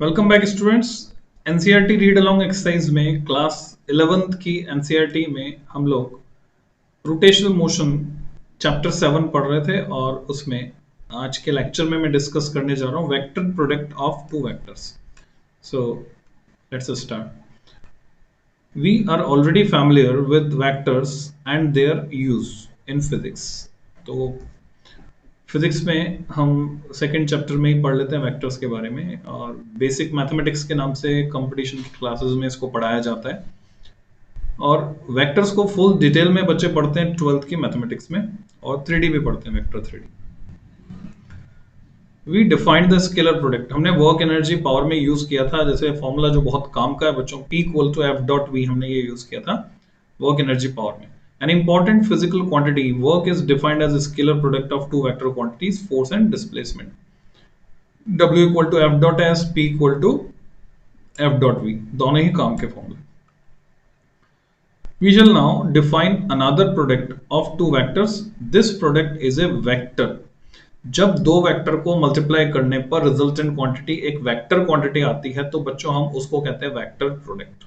Welcome back students. NCERT read along exercise में class 11th की NCERT में हम लोग रोटेशनल मोशन चैप्टर 7 पढ़ रहे थे और उसमें आज के लेक्चर में मैं डिस्कस करने जा रहा हूँ vector product of two vectors. So let's start. We are already familiar with vectors and their use in physics. तो फिजिक्स में हम सेकेंड चैप्टर में ही पढ़ लेते हैं वेक्टर्स के बारे में, और बेसिक मैथमेटिक्स के नाम से कंपटीशन की क्लासेस में इसको पढ़ाया जाता है। और वेक्टर्स को फुल डिटेल में बच्चे पढ़ते हैं 12th की मैथमेटिक्स में, और 3D भी पढ़ते हैं, vector 3D। We defined the scalar product, हमने वर्क एनर्जी पावर में यूज किया था, जैसे फॉर्मूला जो बहुत काम का है बच्चों, P equal to F dot V, हमने ये यूज किया था वर्क एनर्जी पावर में। An important physical quantity, work is defined as a scalar product of two vector quantities, force and displacement. W equal to F dot S, P equal to F dot V, दोनों ही काम के फॉर्मूले। We shall now define another product of two vectors. This product is a vector. जब दो vector को multiply करने पर resultant quantity एक वेक्टर क्वांटिटी आती है तो बच्चों हम उसको कहते हैं वेक्टर प्रोडक्ट।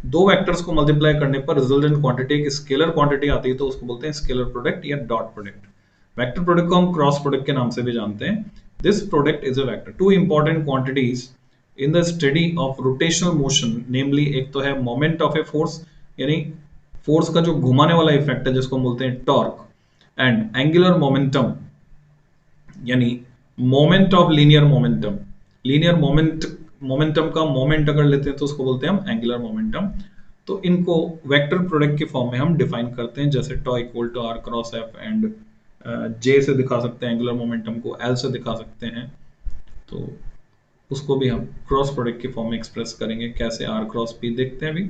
दो वेक्टर्स को मल्टीप्लाई करने पर रिजल्टेंट क्वांटिटी एक स्केलर क्वांटिटी आती है तो उसको बोलते हैं स्केलर प्रोडक्ट या डॉट प्रोडक्ट। वेक्टर प्रोडक्ट को हम क्रॉस प्रोडक्ट के नाम से भी जानते हैं। This product is a vector. Two important quantities in the study of rotational motion, namely एक तो है मोमेंट ऑफ ए फोर्स, यानी फोर्स का जो घुमाने वाला इफेक्ट है जिसको हम बोलते हैं टॉर्क, एंड एंगुलर मोमेंटम, यानी moment of linear momentum. Linear momentum का मोमेंट अगर लेते हैं तो उसको बोलते हैं हम एंगुलर मोमेंटम। तो इनको वेक्टर प्रोडक्ट के फॉर्म में हम डिफाइन करते हैं, जैसे tau equal to R cross F, and J से दिखा सकते हैं एंगुलर मोमेंटम को, एल से दिखा सकते हैं, तो उसको भी हम क्रॉस प्रोडक्ट के फॉर्म में एक्सप्रेस करेंगे। कैसे, आर क्रॉस पी देखते हैं अभी।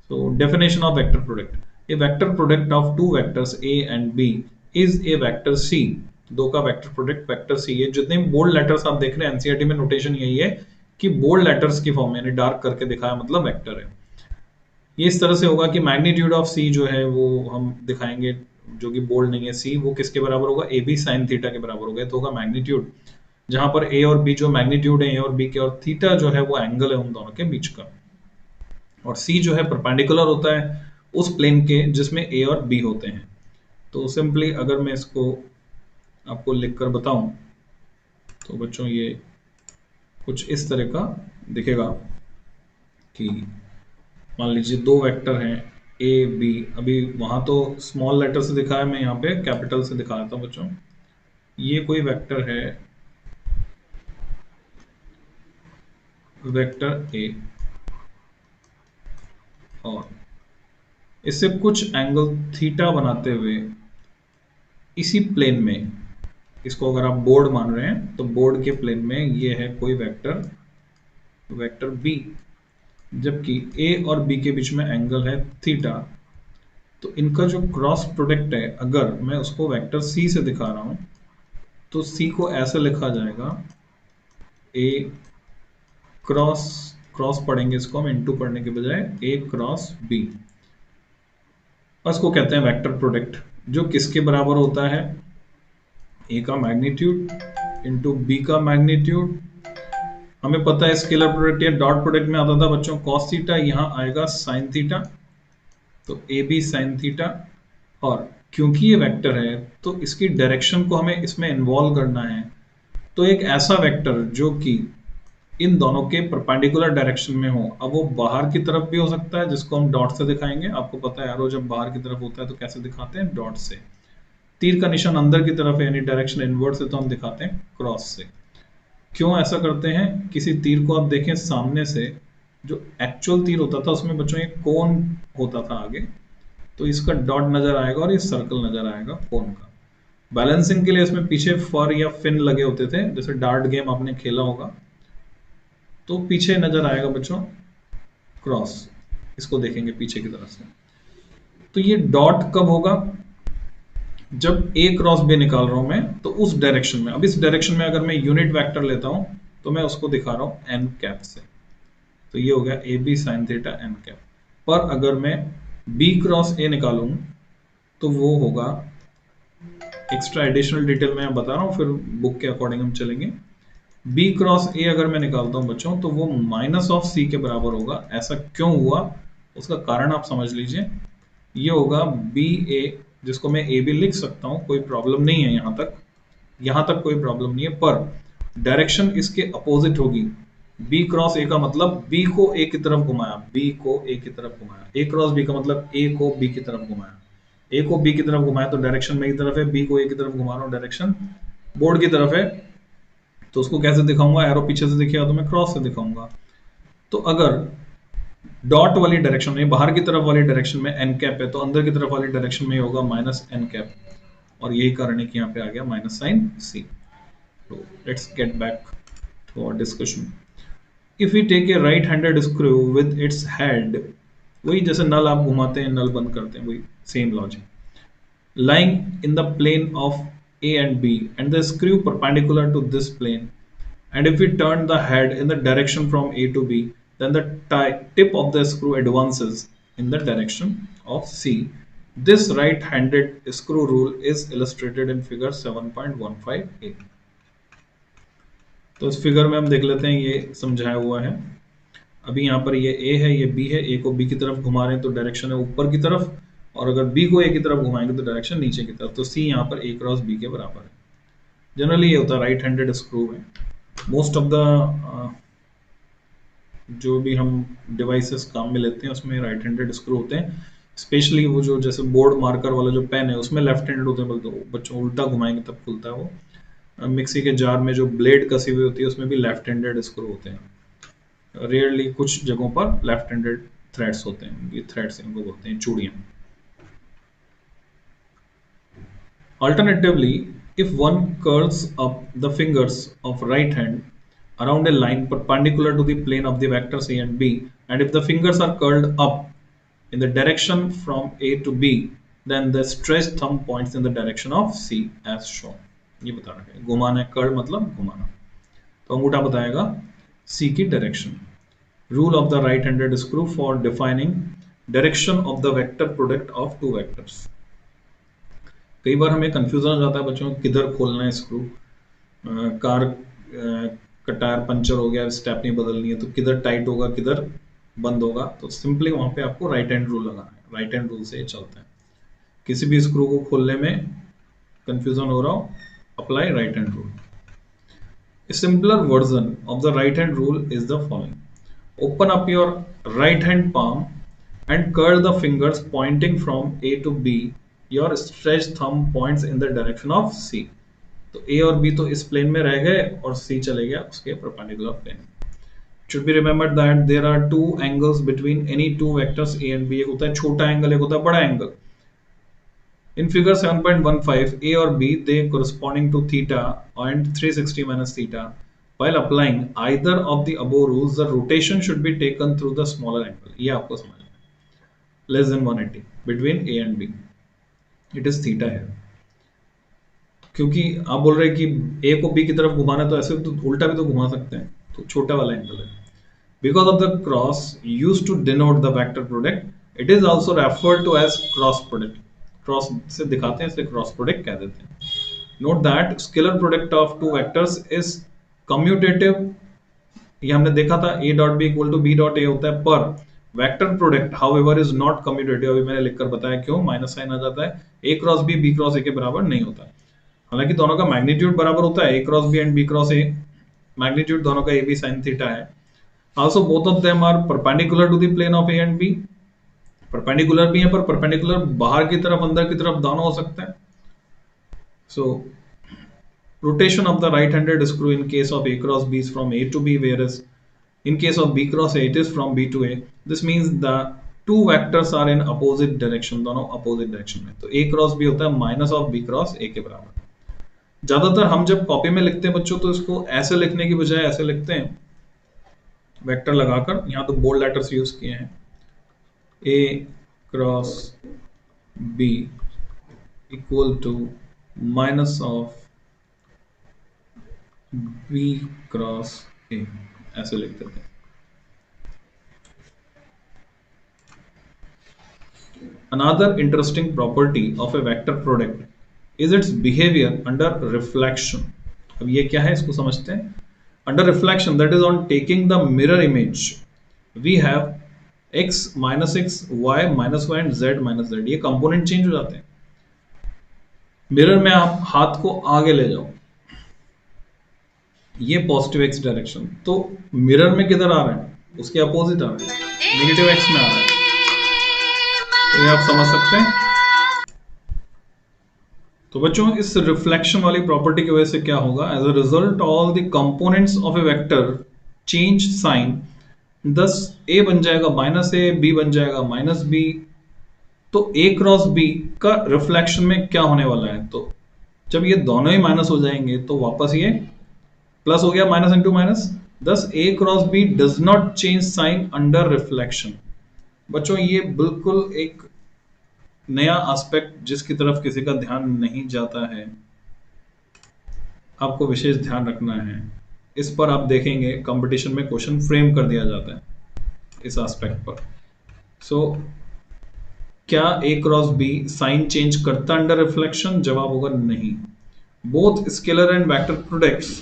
So definition of vector product, a vector product of two vectors A and B is a vector C. दो का वेक्टर प्रोडक्ट वेक्टर सी। ये जितने बोल्ड लेटर्स आप देख रहे हैं एनसीईआरटी में नोटेशन यही है कि बोल्ड लेटर्स की फॉर्म में, यानी डार्क करके दिखाया मतलब वेक्टर है। ये इस तरह से होगा कि मैग्नीट्यूड ऑफ सी जो है वो हम दिखाएंगे, जो कि बोल्ड नहीं है सी, वो किसके बराबर होगा, ए बी साइन थीटा के बराबर होगा, तो होगा मैग्नीट्यूड। जहां पर ए और बी जो मैग्नीट्यूड है ए और बी के, और थीटा जो है वो एंगल है उन दोनों के बीच का, और सी जो है परपेंडिकुलर होता है उस प्लेन के जिसमें ए और बी होते हैं। तो सिंपली अगर मैं इसको आपको लिखकर बताऊं तो बच्चों ये कुछ इस तरह का दिखेगा कि मान लीजिए दो वेक्टर हैं ए बी। अभी वहां तो स्मॉल लेटर से दिखाया, मैं यहाँ पे कैपिटल से दिखा रहा था बच्चों। ये कोई वेक्टर है, वेक्टर ए, और इससे कुछ एंगल थीटा बनाते हुए इसी प्लेन में, इसको अगर आप बोर्ड मान रहे हैं तो बोर्ड के प्लेन में ये है कोई वेक्टर, वेक्टर बी, जबकि ए और बी के बीच में एंगल है थीटा। तो इनका जो क्रॉस प्रोडक्ट है, अगर मैं उसको वेक्टर सी से दिखा रहा हूं तो सी को ऐसे लिखा जाएगा, ए क्रॉस, क्रॉस पढ़ेंगे इसको हम इनटू पढ़ने के बजाय, ए क्रॉस बी, उसको कहते हैं वेक्टर प्रोडक्ट, जो किसके बराबर होता है, ए का मैग्नीट्यूड इंटू बी का मैग्नीट्यूड। हमें पता है स्केलर प्रोडक्ट या डॉट प्रोडक्ट में आता था बच्चों कॉस थीटा, यहाँ आएगा साइन थीटा, तो ए बी साइन थीटा। और क्योंकि ये वेक्टर है तो इसकी डायरेक्शन को हमें इसमें इन्वॉल्व करना है, तो एक ऐसा वेक्टर जो कि इन दोनों के परपेंडिकुलर डायरेक्शन में हो। अब वो बाहर की तरफ भी हो सकता है जिसको हम डॉट से दिखाएंगे, आपको पता है एरो जब बाहर की तरफ होता है तो कैसे दिखाते हैं, डॉट से। तीर का निशान अंदर की तरफ है यानी डायरेक्शन इनवर्ट से, तो हम दिखाते हैं क्रॉस से। क्यों ऐसा करते हैं, किसी तीर को आप देखें सामने से, जो एक्चुअल तीर होता था उसमें बच्चों एक कोन होता था आगे, तो इसका डॉट नजर आएगा और ये सर्कल नजर आएगा कोन का। बैलेंसिंग के लिए इसमें पीछे फर या फिन लगे होते थे, जैसे डार्ट गेम आपने खेला होगा, तो पीछे नजर आएगा बच्चों क्रॉस, इसको देखेंगे पीछे की तरफ से। तो ये डॉट कब होगा, जब ए क्रॉस बी निकाल रहा हूं मैं तो उस डायरेक्शन में। अब इस डायरेक्शन में अगर मैं यूनिट वेक्टर लेता हूं तो मैं उसको दिखा रहा हूं एन कैप से, तो ये हो गया A B sine theta N cap. पर अगर मैं बी क्रॉस ए निकालूं तो वो होगा, एक्स्ट्रा एडिशनल डिटेल मैं बता रहा हूं, फिर बुक के अकॉर्डिंग हम चलेंगे। बी क्रॉस ए अगर मैं निकालता हूं बच्चों तो वो माइनस ऑफ सी के बराबर होगा। ऐसा क्यों हुआ उसका कारण आप समझ लीजिए। ये होगा बी ए, जिसको मैं ए भी लिख सकता हूं, कोई प्रॉब्लम नहीं है यहां तक कोई प्रॉब्लम नहीं है, पर डायरेक्शन इसके अपोजिट होगी। बी क्रॉस ए का मतलब बी को ए की तरफ घुमाया, बी को ए की तरफ घुमाया। ए क्रॉस बी का मतलब ए को बी की तरफ घुमाया। ए को बी की तरफ घुमाया तो डायरेक्शन मेरी तरफ है, बी को ए की तरफ घुमा रहा हूं डायरेक्शन बोर्ड की तरफ है। तो उसको कैसे दिखाऊंगा? एरो पीछे से दिखेगा तो मैं क्रॉस से दिखाऊंगा। तो अगर डॉट वाली डायरेक्शन में, बाहर की तरफ वाली डायरेक्शन में एन कैप है, तो अंदर की तरफ वाली डायरेक्शन में होगा माइनस एन कैप, और यही कारण है कि यहाँ पे आ गया माइनस साइन सी। तो let's get back to our discussion. If we take a right handed screw with its head, वही जैसे नल आप घुमाते हैं, नल बंद करते हैं, वही same logic. Lying in the plane of A and B, and the screw perpendicular to this plane. And if we turn the head in the direction from A to B, then the tip of the screw advances in the direction of C. This right-handed screw rule is illustrated in figure 7.15a. तो इस figure में हम देख लेते हैं, ये समझाया हुआ है। अभी यहाँ पर ये A है, ये B है। A को B की तरफ घुमा रहे हैं तो डायरेक्शन है ऊपर की तरफ, और अगर B को A की तरफ घुमाएंगे तो डायरेक्शन नीचे की तरफ। तो C यहाँ पर A क्रॉस B के बराबर है। जनरली ये होता है राइट हैंडेड स्क्रू में। मोस्ट ऑफ द जो भी हम डिवाइसेस काम में लेते हैं उसमें राइट हैंडेड स्क्रू होते हैं। स्पेशली वो जो जैसे बोर्ड मार्कर वाला जो पेन है उसमें लेफ्ट हैंडेड होते हैं, बल्कि बच्चों उल्टा घुमाएंगे तब खुलता है वो। मिक्सी के जार में जो ब्लेड कसी हुई होती है उसमें भी लेफ्ट हैंडेड स्क्रू होते हैं। रेयरली कुछ जगहों पर लेफ्ट हैंडेड थ्रेड्स होते हैं, ये थ्रेड्स इनको बोलते हैं चूड़ियाँ। Alternatively, if one curls up the fingers of right hand around a line perpendicular to the plane of the vectors A and B, and if the fingers are curled up in the direction from A to B, then the stretched thumb points in the direction of C as shown. ये बता रहा है, घुमाना है, curl मतलब घुमाना, तो अंगूठा बताएगा C की direction. Rule of the right-handed screw for defining direction of the vector product of two vectors. कई बार हमें कंफ्यूजन हो जाता है बच्चों, किधर खोलना है स्क्रू। कार का टायर पंचर हो गया, स्टेपनी बदलनी है, तो किधर टाइट होगा किधर बंद होगा। तो सिंपली वहां पे आपको राइट हैंड रूल लगाना है। राइट हैंड रूल से ये चलता है। किसी भी स्क्रू को खोलने में कंफ्यूजन हो रहा हो, apply right hand rule. A simpler version of the right hand rule is the following. Open up your right hand palm and curl the fingers pointing from A to B. Your stretched thumb points in the direction of C. तो A और B तो इस plane में रह गए और C चले गया उसके perpendicular plane. Should be remembered that there are two angles between any two vectors A and B. एक होता है छोटा एंगल, एक होता है बड़ा एंगल। In figure 7.15, A और B they corresponding to theta and 360 minus theta. While applying either of the above rules, the rotation should be taken through the smaller angle. ये आपको समझना है। Less than 180 between A and B. It is theta है, क्योंकि आप बोल रहे हैं कि ए को बी की तरफ घुमाना, तो ऐसे तो उल्टा भी तो घुमा सकते हैं, तो छोटा वाला एंगल है। Because of the cross used to denote the vector product, it is also referred to as cross product. Cross से दिखाते हैं, इसलिए क्रॉस प्रोडक्ट कह देते हैं। Note that scalar product of two vectors is commutative. ये हमने देखा था A dot B equal to B dot A होता है, पर vector product however is not commutative. अभी मैंने लिखकर बताया क्यों, माइनस साइन आ जाता है। ए क्रॉस बी क्रॉस ए के बराबर नहीं होता। हालांकि दोनों का मैग्नीट्यूड बराबर होता है, A cross B and B cross A, magnitude दोनों का ए बी साइन थीटा है। Also both of them are perpendicular to the plane of A and B. Perpendicular भी है, पर परपेंडिकुलर बाहर की तरफ अंदर की तरफ दोनों हो सकते हैं। So rotation of the right handed screw in case of A cross B is from A to B, whereas in case of B cross A it is from B to A. This means the two vectors are in opposite direction, दोनों opposite direction में। तो A cross B होता है minus of B cross A के बराबर। ज्यादातर हम जब कॉपी में लिखते हैं बच्चों, तो इसको ऐसे लिखने की बजाय ऐसे लिखते हैं, वेक्टर लगाकर। यहाँ तो बोल्ड लेटर्स यूज किए हैं, A cross B equal to minus of B cross A, ऐसे लिख देते हैं। Another interesting property of a vector product is its behavior under reflection. अब ये क्या है, इसको समझते हैं। Under reflection, that is on taking the mirror image, we have x minus x, y minus y and z minus z. ये component change हो जाते हैं. मिरर में आप हाथ को आगे ले जाओ, ये पॉजिटिव एक्स डायरेक्शन, तो मिरर में किधर आ रहा है, उसके अपोजिट आ रहा है, नेगेटिव एक्स में आ रहा है. तो ये आप समझ सकते हैं. तो बच्चों इस रिफ्लेक्शन वाली प्रॉपर्टी की वजह से क्या होगा, as a result all the components of a vector change sign. दस ए बन जाएगा माइनस ए, बी बन जाएगा माइनस बी. तो ए क्रॉस बी का रिफ्लेक्शन में क्या होने वाला है, तो जब ये दोनों ही माइनस हो जाएंगे तो वापस ये प्लस हो गया, minus into minus. Thus A cross B does not change sign under reflection. बच्चों ये बिल्कुल एक नया एस्पेक्ट जिसकी तरफ किसी का ध्यान नहीं जाता है, आपको विशेष ध्यान रखना है. इस पर आप देखेंगे कंपटीशन में क्वेश्चन फ्रेम कर दिया जाता है इस एस्पेक्ट पर. सो क्या A cross B sign change करता अंडर रिफ्लेक्शन? जवाब होगा नहीं. Both scalar and vector products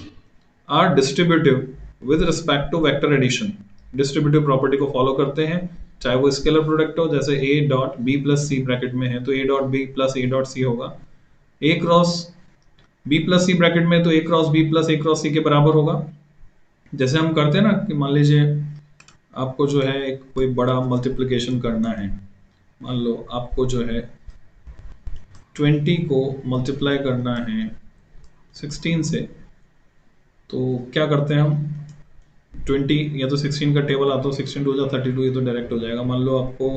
are distributive with respect to vector addition. Distributive property को फॉलो करते हैं, चाहे वो स्केलर प्रोडक्ट हो, जैसे A dot B plus C bracket में है तो A dot B plus A dot C होगा. A cross B plus C bracket में तो A cross B plus A cross सी के बराबर होगा. जैसे हम करते हैं ना कि मान लीजिए आपको जो है एक कोई बड़ा मल्टीप्लिकेशन करना है, मान लो आपको जो है 20 को मल्टीप्लाई करना है 16 से, तो क्या करते हैं हम, 20 या तो 16 का टेबल आता है, 16 2 जा 32, ये तो डायरेक्ट हो जाएगा. मान लो आपको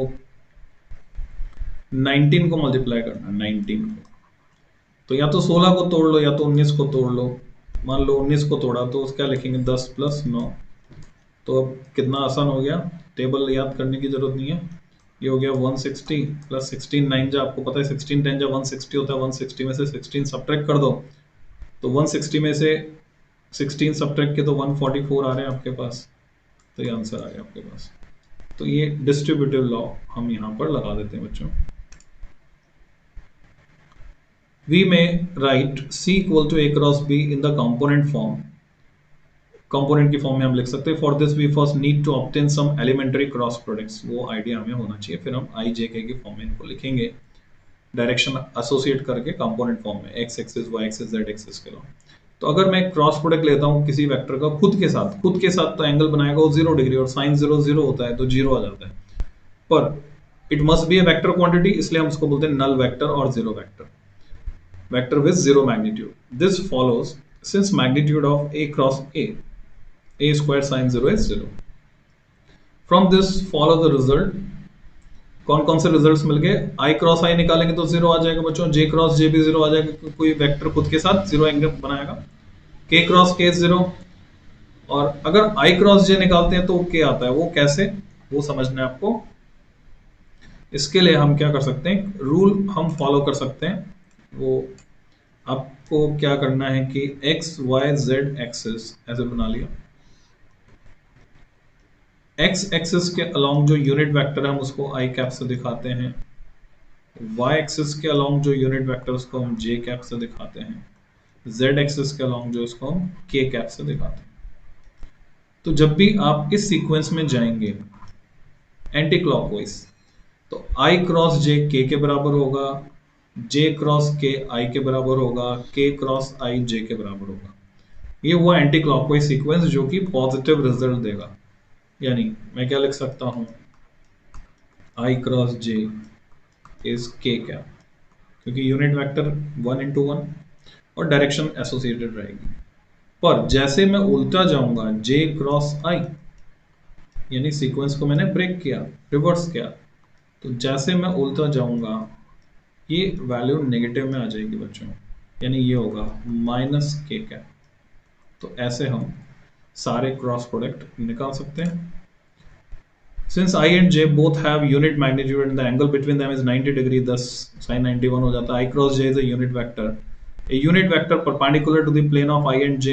19 को मल्टीप्लाई करना है, 19 को, तो या तो 16 को तोड़ लो या तो 19 को तोड़ लो. मान लो 19 को तोड़ा तो क्या लिखेंगे, 10 प्लस 9. तो अब कितना आसान हो गया, टेबल याद करने की जरूरत नहीं है. ये हो गया 160 प्लस 16 9 जा, आपको पता है 16 10 जा 160 होता है. 160 में से 16 सब्ट्रैक्ट कर दो, तो 160 में से 16 सब्ट्रैक्ट के तो 144 आ रहे हैं आपके पास. तो ये आंसर आ गया आपके पास. तो ये डिस्ट्रीब्यूटिव लॉ हम यहाँ पर लगा देते हैं बच्चों. We may write C equal to A cross B in the component form. Component की फॉर्म में हम लिख सकते हैं. For this we first need to obtain some elementary cross products. वो आइडिया हमें होना चाहिए, फिर हम आई जे के की फॉर्म में इनको लिखेंगे, डायरेक्शन एसोसिएट करके कंपोनेंट फॉर्म में, x axis y axis z axis के लॉ. तो अगर मैं क्रॉस प्रोडक्ट लेता हूँ किसी वेक्टर का खुद के साथ तो एंगल बनाएगा वो 0 डिग्री, और साइन 0 0 होता है तो 0 आ जाता है. पर it must be A vector quantity, इसलिए हम उसको बोलते हैं नल वेक्टर और zero vector, vector with zero magnitude. This follows since magnitude of a cross a square sin 0 is 0. From this follow the result. कौन कौन से रिजल्ट्स मिल गए, i क्रॉस i निकालेंगे तो 0 आ जाएगा बच्चों, j क्रॉस j भी 0 आ जाएगा, कोई वेक्टर खुद के साथ 0 एंगल बनाएगा. k क्रॉस k 0, और अगर i क्रॉस j निकालते हैं तो k आता है. वो कैसे, वो समझना है आपको. इसके लिए हम क्या कर सकते हैं, रूल हम फॉलो कर सकते हैं. वो आपको क्या करना है कि x y z एक्सिस ऐसे बना लिया. x एक्सिस के अलोंग जो यूनिट वेक्टर है हम उसको i कैप से दिखाते हैं. y एक्सिस के अलोंग जो यूनिट वेक्टर उसको हम j कैप से दिखाते हैं. z एक्सिस के अलोंग जो उसको हम k कैप से दिखाते हैं. तो जब भी आप इस सीक्वेंस में जाएंगे एंटी क्लॉकवाइज, तो i क्रॉस j k के बराबर होगा, j क्रॉस k i के बराबर होगा, k क्रॉस i j के बराबर होगा. ये वो एंटी क्लॉकवाइज सीक्वेंस जो कि पॉजिटिव रिजल्ट देगा. यानी मैं क्या लिख सकता हूं, i cross j is k cap, क्योंकि यूनिट वेक्टर 1 into 1 और डायरेक्शन एसोसिएटेड रहेगी. पर जैसे मैं उल्टा जाऊंगा j क्रॉस i, यानी सीक्वेंस को मैंने ब्रेक किया, रिवर्स किया, तो जैसे मैं उल्टा जाऊंगा ये वैल्यू नेगेटिव में आ जाएगी बच्चों, यानी ये होगा माइनस के कैप. तो ऐसे हम सारे क्रॉस प्रोडक्ट निकाल सकते हैं. Since i and j both have unit magnitude and the angle between them is 90 degree, thus sin 91 हो जाता है. i cross j is a unit vector, a unit vector perpendicular to the plane of i and j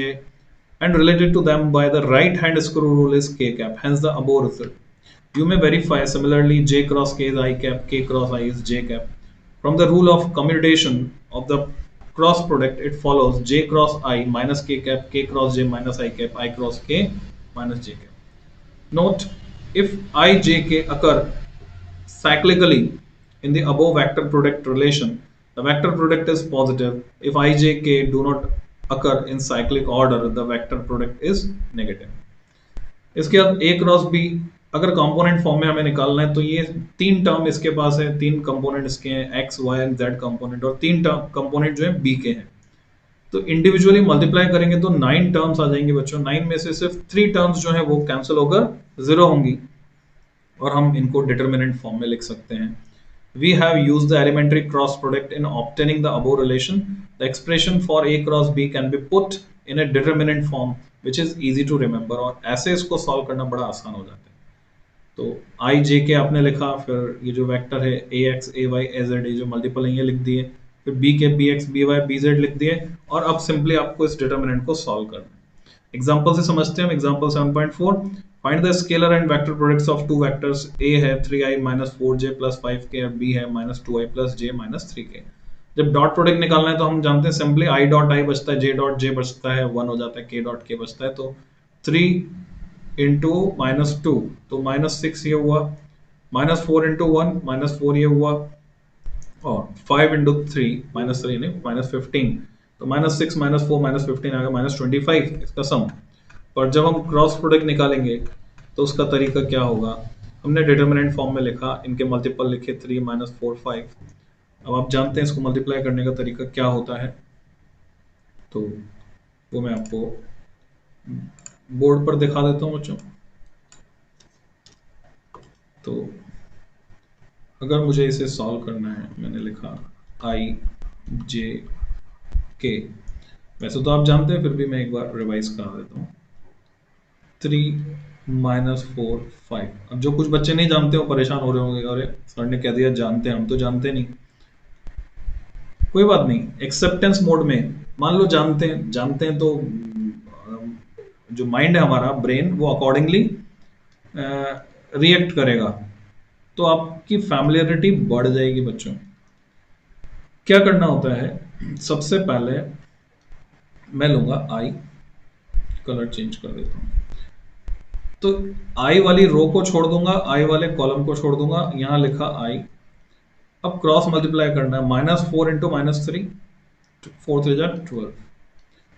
and related to them by the right hand screw rule is k cap, hence the above result. You may verify similarly j cross k is I cap, k cross I is j cap from the rule of commutation of the cross product it follows j cross i minus k cross j minus i cross k minus j cap. Note, if I j k occur cyclically in the above vector product relation, the vector product is positive. If I j k do not occur in cyclic order, the vector product is negative. इसके बाद a cross b अगर component form में हमें निकालना है तो ये तीन टर्म इसके पास है, तीन कंपोनेंट इसके हैं x y and z component, और तीन टर्म कंपोनेंट जो है b के हैं। तो इंडिविजुअली मल्टीप्लाई करेंगे तो 9 टर्म्स आ जाएंगे बच्चों। 9 में से सिर्फ 3 टर्म्स जो है वो कैंसिल होकर 0 होंगी और हम इनको डिटरमिनेंट फॉर्म में लिख सकते हैं। We have used the elementary cross product in obtaining the above relation. The expression for a cross b can be put in a determinant form which is easy to remember, और ऐसे इसको solve करना बड़ा आसान हो जाता है। तो i j k आपने लिखा, फिर ये जो वेक्टर है a x a y a z, ये जो मल्टीपल है ये लिख दिए, फिर b के b x b y b z लिख दिए, और अब सिंपली आपको इस डिटरमिनेंट को सॉल्व करना है। एग्जांपल से समझते हैं हम। Example 7.4, find the scalar and vector products of two vectors. a है 3i minus 4j plus 5k और b है minus 2i plus j minus 3k। जब डॉट प्रोडक्ट निकालना है तो हम जानते हैं सिंपली i डॉट i बचता है, j डॉट j बचता है, 1 हो जाता है, k डॉट k बचता है। तो 3 इंटू माइनस 2 तो माइनस 6 ये हुआ, माइनस 4 इंटू 1 माइनस 4 ये हुआ, और 5 इंटू 3 माइनस 3 नहीं माइनस 15, तो माइनस 6 माइनस 4 माइनस 15 आ गया माइनस 25 इसका सम। पर जब हम क्रॉस प्रोडक्ट निकालेंगे तो उसका तरीका क्या होगा, हमने डिटरमिनेंट फॉर्म में लिखा, इनके मल्टीपल लिखे 3 माइनस 4 5। अब आप जानते हैं इसको मल्टीप्लाई करने का तरीका क्या होता है, तो वो मैं आपको बोर्ड पर दिखा देता हूँ बच्चों। तो अगर मुझे इसे सॉल्व करना है, मैंने लिखा i j k, वैसे तो आप जानते हैं फिर भी मैं एक बार रिवाइज करा देता हूँ। 3 माइनस 4 5। अब जो कुछ बच्चे नहीं जानते हो परेशान हो रहे होंगे, अरे सर ने कह दिया जानते हैं, हम तो जानते नहीं। कोई बात नहीं, एक्सेप्टेंस मोड में मान लो जानते हैं तो जो माइंड है हमारा ब्रेन वो अकॉर्डिंगली रिएक्ट करेगा, तो आपकी फैमिलियरिटी बढ़ जाएगी बच्चों। क्या करना होता है, सबसे पहले मैं लूंगा आई, कलर चेंज कर देता हूं, तो आई वाली रो को छोड़ दूंगा, आई वाले कॉलम को छोड़ दूंगा, यहां लिखा आई। अब क्रॉस मल्टीप्लाई करना है, माइनस 4 इंटू माइनस 3, 4 3 जा 12,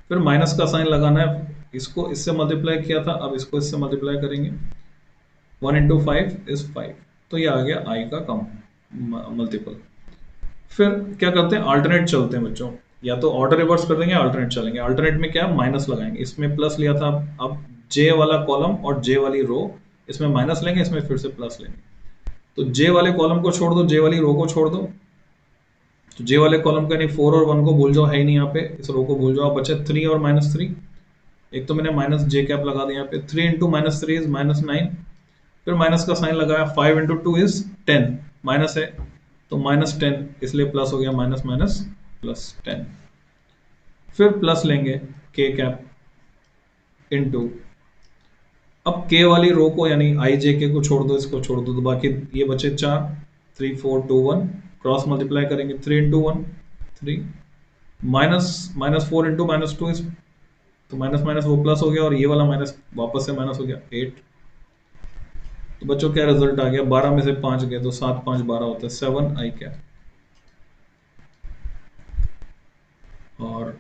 फिर माइनस का साइन लगाना है, इसको इससे मल्टीप्लाई किया था, अब इसको इससे मल्टीप्लाई करेंगे, 1 इंटू 5 इज 5, तो ये आ गया आई का कम मल्टीपल। फिर क्या करते हैं, अल्टरनेट चलते हैं बच्चों, या तो ऑर्डर रिवर्स कर देंगे, अल्टरनेट चलेंगे। अल्टरनेट में क्या माइनस लगाएंगे, इसमें प्लस लिया था, अब जे वाला कॉलम और जे वाली रो, इसमें माइनस लेंगे, इसमें फिर से प्लस लेंगे। तो जे वाले कॉलम को छोड़ दो, जे वाली रो को छोड़ दो, तो जे वाले कॉलम का नहीं 4 और 1 को भूल जाओ, है ही नहीं यहाँ पे, इस रो को भूल जाओ, बचे 3 और माइनस 3। एक तो मैंने माइनस जे कैप लगा दिया यहाँ पे, 3 इंटू माइनस 3 इज माइनस 9, फिर माइनस का साइन लगाया, 5 इंटू 2 इज 10, माइनस है तो माइनस 10, इसलिए प्लस हो गया, माइनस माइनस प्लस 10। फिर प्लस लेंगे के कैप इंटू, अब के वाली रो को यानी आई जे के को छोड़ दो, इसको छोड़ दो, तो बाकी ये बचे 4, 3 4 2 1, क्रॉस मल्टीप्लाई करेंगे, 3 into 1 3, minus 4 into minus 2 is, तो माइनस माइनस वो प्लस हो गया, और ये वाला माइनस वापस से माइनस हो गया 8। तो बच्चों क्या रिजल्ट आ गया, 12 में से 5 गए तो 7 5 12 होता है 7 आई कैप। और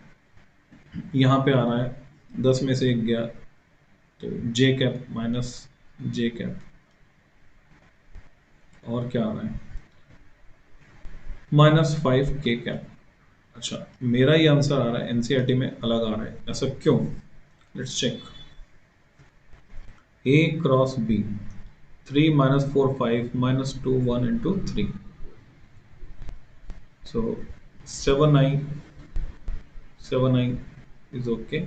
यहाँ पे आ रहा है 10 में से 1 गया, तो जे कैप माइनस जे कैप, और क्या आ रहा है माइनस 5 के कैप। अच्छा, मेरा ये आंसर आ रहा है, एनसीईआरटी में अलग आ रहा है, ऐसा क्यों, let's check. A cross B, 3 minus 4 5 minus 2 1 into 3, so 7i is okay,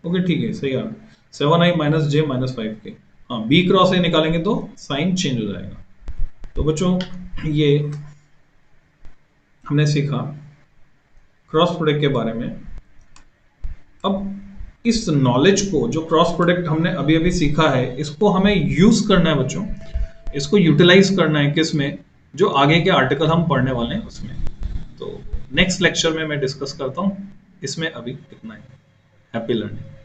okay ठीक है, सही आ रहा है, 7i माइनस जे माइनस 5k। हाँ, बी क्रॉस ए निकालेंगे तो साइन चेंज हो जाएगा। तो बच्चों ये हमने सीखा क्रॉस प्रोडक्ट के बारे में। अब इस नॉलेज को, जो क्रॉस प्रोडक्ट हमने अभी अभी सीखा है, इसको हमें यूज करना है बच्चों, इसको यूटिलाइज करना है किस में, जो आगे के आर्टिकल हम पढ़ने वाले हैं उसमें। तो नेक्स्ट लेक्चर में मैं डिस्कस करता हूँ। इसमें अभी इतना ही। Happy learning.